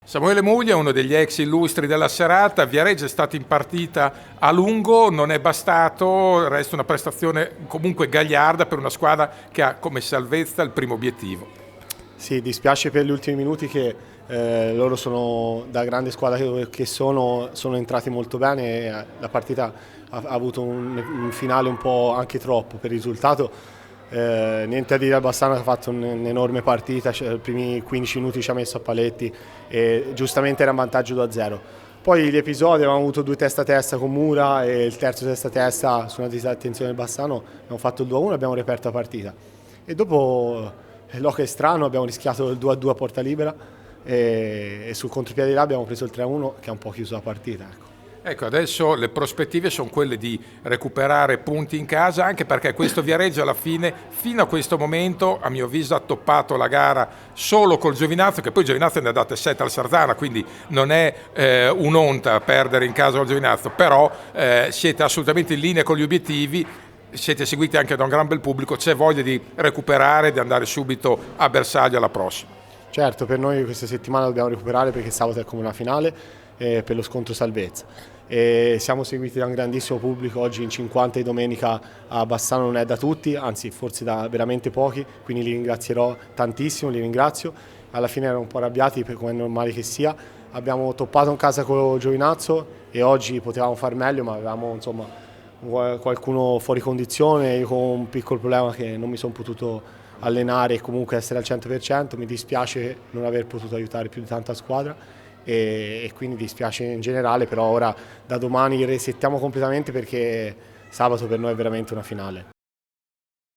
Samuele Muglia è uno degli ex illustri della serata. Viareggio è stato in partita a lungo, non è bastato, resta una prestazione comunque gagliarda per una squadra che ha come salvezza il primo obiettivo. Sì, dispiace per gli ultimi minuti che loro sono, da grande squadra che sono entrati molto bene e la partita ha avuto un finale un po' anche troppo per il risultato. Niente a dire al Bassano, che ha fatto un'enorme partita, i primi 15 minuti ci ha messo a paletti e giustamente era in vantaggio 2-0. Poi gli episodi, avevamo avuto due testa a testa con Mura e il terzo testa a testa su una disattenzione del Bassano, abbiamo fatto il 2-1 e abbiamo reperto la partita. E dopo, l'oche è strano, abbiamo rischiato il 2-2 a porta libera e sul contropiede là abbiamo preso il 3-1 che ha un po' chiuso la partita. Ecco, adesso le prospettive sono quelle di recuperare punti in casa, anche perché questo Viareggio alla fine, fino a questo momento, a mio avviso ha toppato la gara solo col Giovinazzo, che poi Giovinazzo ne ha date 7 al Sarzana, quindi non è un'onta perdere in casa al Giovinazzo, però siete assolutamente in linea con gli obiettivi, siete seguiti anche da un gran bel pubblico, c'è voglia di recuperare, di andare subito a bersaglio alla prossima. Certo, per noi questa settimana dobbiamo recuperare perché sabato è come una finale per lo scontro salvezza. E siamo seguiti da un grandissimo pubblico, oggi in 50 e domenica a Bassano non è da tutti, anzi forse da veramente pochi, quindi li ringrazierò tantissimo, li ringrazio. Alla fine erano un po' arrabbiati, come è normale che sia. Abbiamo toppato in casa con Giovinazzo e oggi potevamo far meglio, ma avevamo insomma qualcuno fuori condizione, io con un piccolo problema che non mi sono potuto allenare e comunque essere al 100%, mi dispiace non aver potuto aiutare più di tanta squadra e quindi dispiace in generale, però ora da domani resettiamo completamente perché sabato per noi è veramente una finale.